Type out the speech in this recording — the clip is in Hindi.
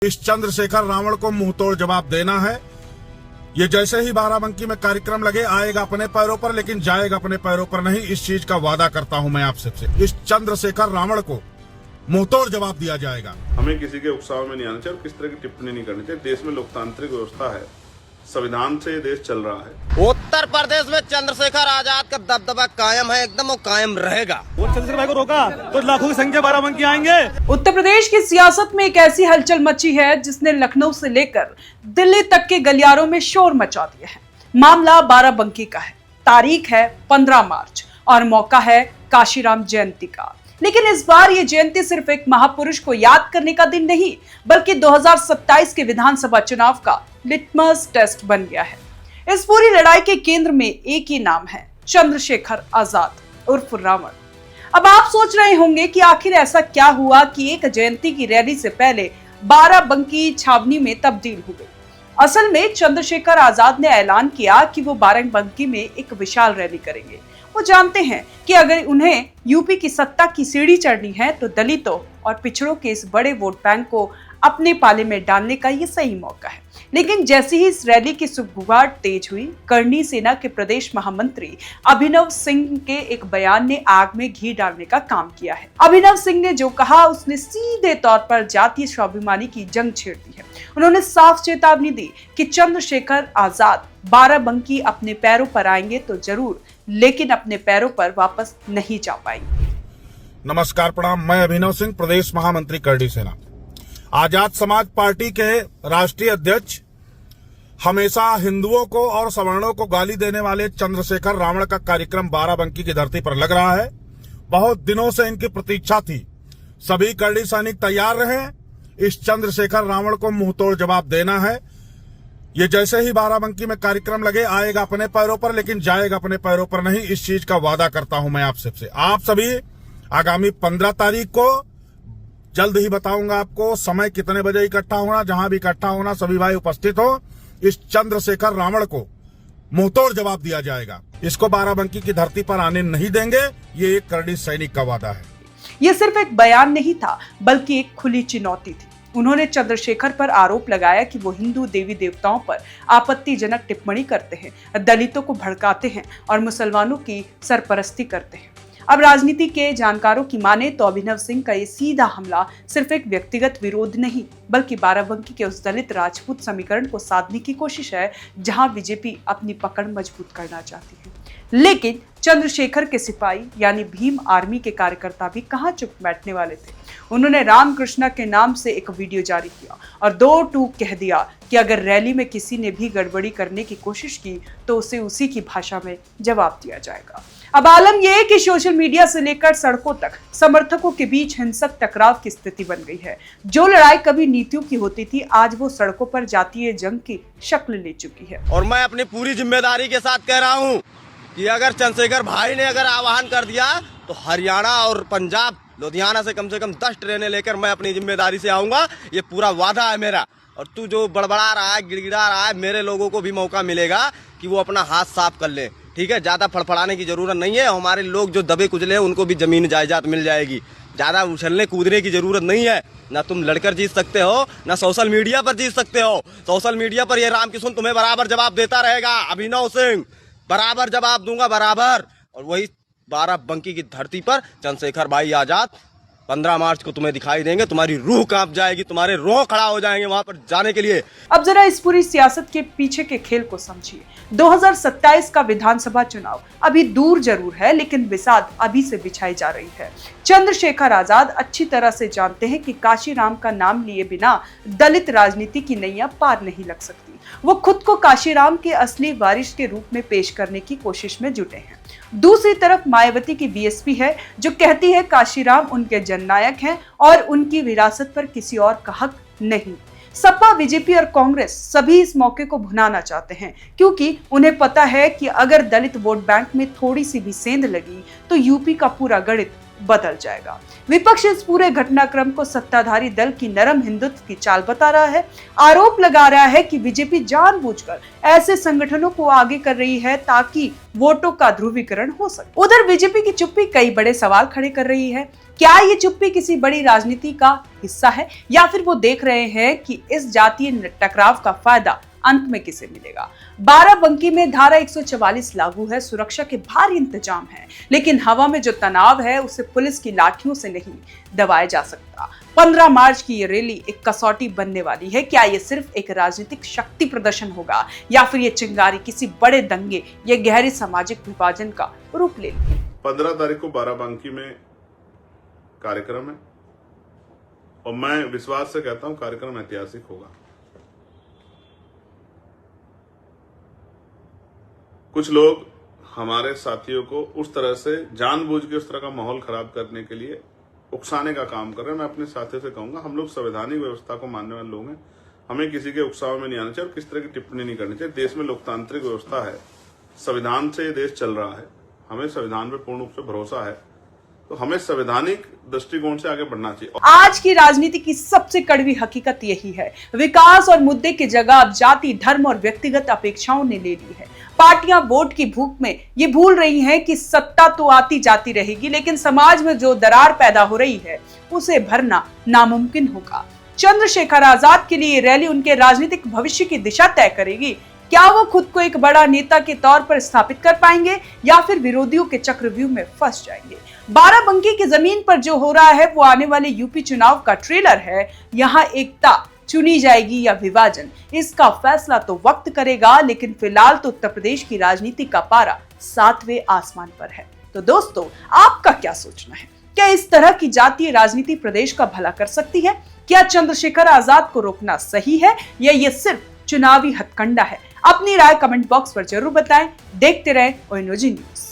इस चंद्रशेखर रावण को मुंहतोड़ जवाब देना है। ये जैसे ही बाराबंकी में कार्यक्रम लगे आएगा अपने पैरों पर, लेकिन जाएगा अपने पैरों पर नहीं। इस चीज का वादा करता हूं मैं आप सबसे। इस चंद्रशेखर रावण को मुंहतोड़ जवाब दिया जाएगा। हमें किसी के उकसाव में नहीं आना चाहिए और किस तरह की टिप्पणी नहीं करनी चाहिए। देश में लोकतांत्रिक व्यवस्था है, संविधान से देश चल रहा है। उत्तर प्रदेश में चंद्रशेखर आजाद का दबदबा कायम है, एकदम वो कायम रहेगा। वो चंद्रशेखर भाई को रोका तो लाखों की संख्या बाराबंकी आएंगे। उत्तर प्रदेश की सियासत में एक ऐसी हलचल मची है जिसने लखनऊ से लेकर दिल्ली तक के गलियारों में शोर मचा दिया है। मामला बाराबंकी का है। तारीख है 15 मार्च और मौका है काशीराम जयंती का। लेकिन इस बार ये जयंती सिर्फ एक महापुरुष को याद करने का दिन नहीं, बल्कि 2027 के विधानसभा चुनाव का लिटमस टेस्ट बन गया है। इस पूरी लड़ाई के केंद्र में एक ही नाम है, चंद्रशेखर आजाद उर्फ रावण। अब आप सोच रहे होंगे कि आखिर ऐसा क्या हुआ कि एक जयंती की रैली से पहले बाराबंकी छावनी में तब्दील हो गई। असल में चंद्रशेखर आजाद ने ऐलान किया कि वो बाराबंकी में एक विशाल रैली करेंगे। वो जानते हैं कि अगर उन्हें यूपी की सत्ता की सीढ़ी चढ़नी है तो दलितों और पिछड़ों के इस बड़े वोट बैंक को अपने पाले में डालने का ये सही मौका है। लेकिन जैसे ही इस रैली की सुगबुगाहट तेज हुई, करनी सेना के प्रदेश महामंत्री अभिनव सिंह के एक बयान ने आग में घी डालने का काम किया है। अभिनव सिंह ने जो कहा उसने सीधे तौर पर जातीय स्वाभिमानी की जंग छेड़ दी है। उन्होंने साफ चेतावनी दी कि चंद्रशेखर आजाद बाराबंकी अपने पैरों पर आएंगे तो जरूर, लेकिन अपने पैरों पर वापस नहीं जा पाएंगे। नमस्कार, प्रणाम। मैं अभिनव सिंह, प्रदेश महामंत्री करनी सेना। आजाद समाज पार्टी के राष्ट्रीय अध्यक्ष हमेशा हिंदुओं को और सवर्णों को गाली देने वाले चंद्रशेखर रावण का कार्यक्रम बाराबंकी की धरती पर लग रहा है। बहुत दिनों से इनकी प्रतीक्षा थी। सभी करनी सैनिक तैयार रहे। इस चंद्रशेखर रावण को मुंहतोड़ जवाब देना है। ये जैसे ही बाराबंकी में कार्यक्रम लगे आएगा अपने पैरों पर, लेकिन जाएगा अपने पैरों पर नहीं। इस चीज का वादा करता हूं मैं आप सबसे। आप सभी आगामी 15 तारीख को, जल्द ही बताऊंगा आपको समय कितने बजे इकट्ठा होना, जहां भी इकट्ठा होना सभी भाई उपस्थित हो। इस चंद्रशेखर रावण को मुंहतोड़ जवाब दिया जाएगा। इसको बाराबंकी की धरती पर आने नहीं देंगे। ये एक करनी सैनिक का वादा है। ये सिर्फ एक बयान नहीं था, बल्कि एक खुली चुनौती थी। उन्होंने चंद्रशेखर पर आरोप लगाया कि वो हिंदू देवी देवताओं पर आपत्तिजनक टिप्पणी करते हैं, दलितों को भड़काते हैं और मुसलमानों की सरपरस्ती करते हैं। अब राजनीति के जानकारों की माने तो अभिनव सिंह का ये सीधा हमला सिर्फ एक व्यक्तिगत विरोध नहीं, बल्कि बाराबंकी के उस दलित राजपूत समीकरण को साधने की कोशिश है जहां बीजेपी अपनी पकड़ मजबूत करना चाहती है। लेकिन चंद्रशेखर के सिपाही यानी भीम आर्मी के कार्यकर्ता भी कहां चुप बैठने वाले थे। उन्होंने रामकृष्णा के नाम से एक वीडियो जारी किया और 2 टूक कह दिया कि अगर रैली में किसी ने भी गड़बड़ी करने की कोशिश की तो उसे उसी की भाषा में जवाब दिया जाएगा। अब आलम यह है कि सोशल मीडिया से लेकर सड़कों तक समर्थकों के बीच हिंसक टकराव की स्थिति बन गई है। जो लड़ाई कभी नीतियों की होती थी, आज वो सड़कों पर जातीय जंग की शक्ल ले चुकी है। और मैं अपनी पूरी जिम्मेदारी के साथ कह रहा हूँ कि अगर चंद्रशेखर भाई ने अगर आह्वान कर दिया तो हरियाणा और पंजाब, लुधियाना से कम 10 ट्रेनें लेकर मैं अपनी जिम्मेदारी से आऊंगा। ये पूरा वादा है मेरा। और तू जो बड़बड़ा रहा है, गिड़गिड़ा रहा है, मेरे लोगों को भी मौका मिलेगा कि वो अपना हाथ साफ कर ले। ठीक है, ज्यादा फड़फड़ाने की जरूरत नहीं है। हमारे लोग जो दबे कुचले हैं उनको भी जमीन जायदाद मिल जाएगी। ज्यादा उछलने कूदने की जरूरत नहीं है। ना तुम लड़कर जीत सकते हो, ना सोशल मीडिया पर जीत सकते हो। सोशल मीडिया पर ये रामकिशन तुम्हें बराबर जवाब देता रहेगा। अभिनव सिंह बराबर जवाब दूंगा, बराबर। और वही बाराबंकी की धरती पर चंद्रशेखर भाई आजाद 15 मार्च को तुम्हें दिखाई देंगे। तुम्हारी रूह कांप जाएगी, तुम्हारे रोह खड़ा हो जाएंगे वहां पर जाने के लिए। अब जरा इस पूरी सियासत के पीछे के खेल को समझिए। 2027 का विधानसभा चुनाव अभी दूर जरूर है, लेकिन बिसात अभी से बिछाई जा रही है। चंद्रशेखर आजाद अच्छी तरह से जानते हैं कि काशीराम का नाम लिए बिना दलित राजनीति की नैया पार नहीं लग सकती। वो खुद को काशीराम के असली वारिस के रूप में पेश करने की कोशिश में जुटे हैं। दूसरी तरफ मायावती की बीएसपी है जो कहती है काशीराम उनके जननायक हैं और उनकी विरासत पर किसी और का हक नहीं। सपा, बीजेपी और कांग्रेस सभी इस मौके को भुनाना चाहते हैं, क्योंकि उन्हें पता है कि अगर दलित वोट बैंक में थोड़ी सी भी सेंध लगी तो यूपी का पूरा गणित बदल जाएगा। विपक्ष इस पूरे घटनाक्रम को सत्ताधारी दल की नरम हिंदुत्व की चाल बता रहा है। आरोप लगा रहा है कि बीजेपी जानबूझकर ऐसे संगठनों को आगे कर रही है ताकि वोटों का ध्रुवीकरण हो सके। उधर बीजेपी की चुप्पी कई बड़े सवाल खड़े कर रही है। क्या ये चुप्पी किसी बड़ी राजनीति का हिस्सा है या फिर वो देख रहे हैं कि इस जातीय टकराव का फायदा अंत में किसे मिलेगा। बाराबंकी में धारा 144 लागू है, सुरक्षा के भारी इंतजाम है, लेकिन हवा में जो तनाव है उसे पुलिस की लाठियों से नहीं दबाया जा सकता। 15 मार्च की ये रैली एक कसौटी बनने वाली है। क्या ये सिर्फ एक राजनीतिक शक्ति प्रदर्शन होगा या फिर ये चिंगारी किसी बड़े दंगे या गहरे सामाजिक विभाजन का रूप ले लेगी। 15 तारीख को बाराबंकी में कार्यक्रम है और मैं विश्वास से कहता हूं कार्यक्रम ऐतिहासिक होगा। कुछ लोग हमारे साथियों को उस तरह से जानबूझ के उस तरह का माहौल खराब करने के लिए उकसाने का काम कर रहे हैं। मैं अपने साथियों से कहूंगा, हम लोग संवैधानिक व्यवस्था को मानने वाले लोग हैं, हमें किसी के उकसाव में नहीं आना चाहिए और किस तरह की टिप्पणी नहीं करनी चाहिए। देश में लोकतांत्रिक व्यवस्था है, संविधान से ये देश चल रहा है, हमें संविधान पर पूर्ण रूप से भरोसा है, तो हमें संवैधानिक दृष्टिकोण से आगे बढ़ना चाहिए। आज की राजनीति की सबसे कड़वी हकीकत यही है, विकास और मुद्दे की जगह अब जाति, धर्म और व्यक्तिगत अपेक्षाओं ने ले ली है। पार्टियां वोट की भूख में ये भूल रही हैं कि सत्ता तो आती जाती रहेगी, लेकिन समाज में जो दरार पैदा हो रही है उसे भरना नामुमकिन होगा। चंद्रशेखर आजाद के लिए रैली उनके राजनीतिक भविष्य की दिशा तय करेगी। क्या वो खुद को एक बड़ा नेता के तौर पर स्थापित कर पाएंगे या फिर विरोधियों के चक्रव्यूह में फंस जाएंगे। बाराबंकी की जमीन पर जो हो रहा है वो आने वाले यूपी चुनाव का ट्रेलर है। यहाँ एकता चुनी जाएगी या विभाजन, इसका फैसला तो वक्त करेगा, लेकिन फिलहाल तो उत्तर प्रदेश की राजनीति का पारा 7वें आसमान पर है। तो दोस्तों, आपका क्या सोचना है? क्या इस तरह की जातीय राजनीति प्रदेश का भला कर सकती है? क्या चंद्रशेखर आजाद को रोकना सही है या ये सिर्फ चुनावी हथकंडा है? अपनी राय कमेंट बॉक्स पर जरूर बताएं। देखते रहें ओएनओजी न्यूज।